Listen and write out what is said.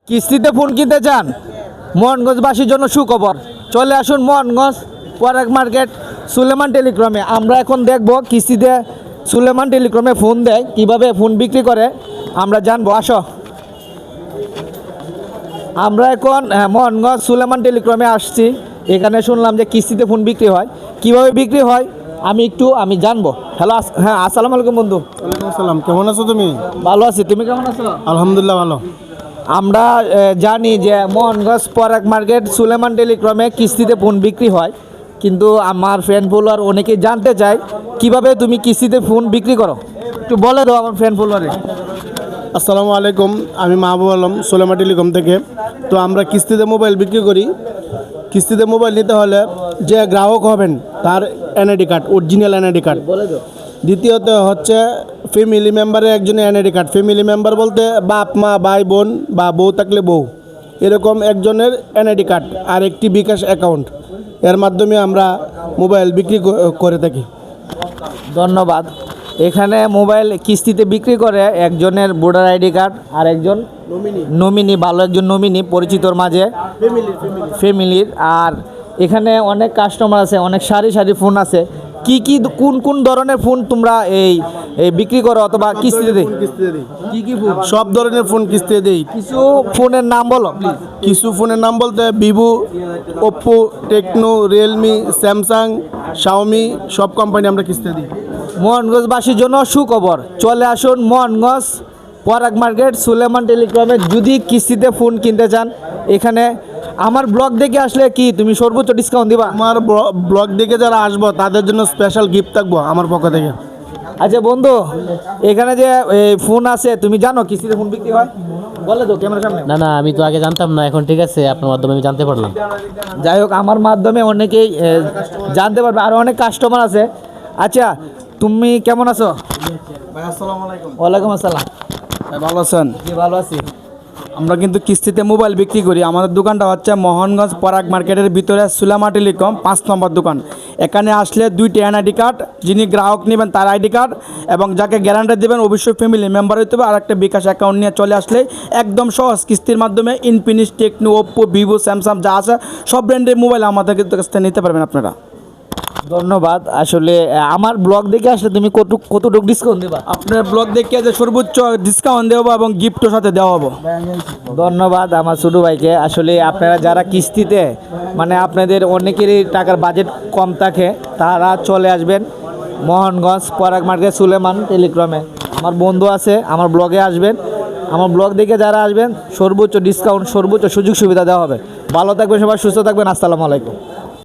কিস্তিতে ফোন কিনতে চান? মোহনগঞ্জবাসীর জন্য সুখবর। চলে আসুন মোহনগঞ্জ পরাগ মার্কেট সুলেমান টেলিকমে। আমরা এখন দেখব কিস্তিতে সুলেমান টেলিকমে ফোন দেয়, কিভাবে ফোন বিক্রি করে আমরা জানবো। আসো, আমরা এখন মোহনগঞ্জ সুলেমান টেলিকমে আসছি। এখানে শুনলাম যে কিস্তিতে ফোন বিক্রি হয়, কিভাবে বিক্রি হয় আমি জানবো। হ্যালো, হ্যাঁ, আসসালামু আলাইকুম বন্ধু। ওয়ালাইকুম আসসালাম। কেমন আছো তুমি? ভালো আছি, তুমি কেমন আছো? আলহামদুলিল্লাহ ভালো। আমরা জানি যে মোহনগঞ্জ পরাগ মার্কেট সুলেমান টেলিকমে কিস্তিতে ফোন বিক্রি হয়, কিন্তু আমার ফ্রেন্ড ফলোয়ার অনেকেই জানতে চায় কিভাবে তুমি কিস্তিতে ফোন বিক্রি করো, একটু বলে দাও আমার ফ্রেন্ড ফলোয়ারে। আসসালামু আলাইকুম, আমি মাহবুব আলম সুলেমা টেলিকম থেকে। তো আমরা কিস্তিতে মোবাইল বিক্রি করি। কিস্তিতে মোবাইল নিতে হলে যে গ্রাহক হবেন তার NID card, original NID card. বলে দাও। দ্বিতীয়ত হচ্ছে ফ্যামিলি মেম্বারের একজনের এনআইডি কার্ড। ফ্যামিলি মেম্বার বলতে বাপ মা ভাই বোন বা বউ থাকলে বউ, এরকম একজনের এনআইডি কার্ড আর একটি বিকাশ অ্যাকাউন্ট। এর মাধ্যমে আমরা মোবাইল বিক্রি করে থাকি। ধন্যবাদ। এখানে মোবাইল কিস্তিতে বিক্রি করে একজনের ভোটার আইডি কার্ড আর একজন নমিনি, ভালো একজন নমিনি পরিচিতর মাঝে ফ্যামিলির। আর এখানে অনেক কাস্টমার আছে, অনেক সারি সারি ফোন আছে। কোন কোন ধরনের ফোন তোমরা এই বিক্রি করো অথবা কিস্তিতে দেই? কি ফোন? সব ধরনের ফোন কিস্তিতে দেই। কিছু ফোনের নাম বলো প্লিজ। কিছু ফোনের নাম বলতে Vivo, Oppo, Tecno, Realme, Samsung, Xiaomi, সব কোম্পানি আমরা কিস্তিতে দিই। মোহনগঞ্জবাসীর জন্য সুখবর। চলে আসুন মোহনগঞ্জ পরাগ মার্কেট সুলেমান টেলিকমে যদি কিস্তিতে ফোন কিনতে চান। এখানে আমার ব্লগ দেখে আসলে কি তুমি সর্বোচ্চ ডিসকাউন্ট দিবা? আমার ব্লগ দেখে যারা আসবো তাদের জন্য স্পেশাল গিফট থাকবো আমার পক্ষ থেকে। আচ্ছা বন্ধু, এখানে যে ফোন আছে তুমি জানো কিস্তিতে ফোন বিক্রি হয়? বলে তো ক্যামেরার সামনে। না, আমি তো আগে জানতাম না, এখন ঠিক আছে, আপনার মাধ্যমে আমি জানতে পারলাম। যাই হোক, আমার মাধ্যমে অনেকেই জানতে পারবে, আর অনেক কাস্টমার আছে। আচ্ছা, তুমি কেমন আছো? ভাই আসসালামু আলাইকুম। ওয়ালাইকুম আসসালাম। ভাই ভালো আছেন? জি, ভালো আছি। আমরা কিন্তু কিস্তিতে মোবাইল বিক্রি করি। আমাদের দোকানটা হচ্ছে মোহনগঞ্জ পরাগ মার্কেটের ভিতরে সুলেমা টেলিকম 5 নম্বর দোকান। এখানে আসলে 2টি এনআইডি কার্ড, যিনি গ্রাহক নেবেন তার আইডি কার্ড, এবং যাকে গ্যারান্টি দেবেন অবশ্যই ফ্যামিলি মেম্বার হতে হবে। আর একটা বিকাশ অ্যাকাউন্ট নিয়ে চলে আসলে একদম সহজ কিস্তির মাধ্যমে Infinix, Tecno, Oppo, Vivo, Samsung যা আছে সব ব্র্যান্ডের মোবাইল আমাদের কাছ থেকে নিতে পারবেন আপনারা। ধন্যবাদ। আসলে আমার ব্লগ দেখে আসলে তুমি কতটুকু ডিসকাউন্ট দেবা? আপনার ব্লগ দেখে যে সর্বোচ্চ ডিসকাউন্ট দেওয়া এবং গিফটও সাথে দেওয়া হবো। ধন্যবাদ আমার ছোটো ভাইকে। আসলে আপনারা যারা কিস্তিতে, মানে আপনাদের অনেকেরই টাকার বাজেট কম থাকে, তারা চলে আসবেন মোহনগঞ্জ পরাগ মার্কেট সুলেমান টেলিকমে। আমার বন্ধু আছে, আমার ব্লগে আসবেন। আমার ব্লগ দেখে যারা আসবেন সর্বোচ্চ ডিসকাউন্ট, সর্বোচ্চ সুযোগ সুবিধা দেওয়া হবে। ভালো থাকবেন সবাই, সুস্থ থাকবেন। আসসালামু আলাইকুম।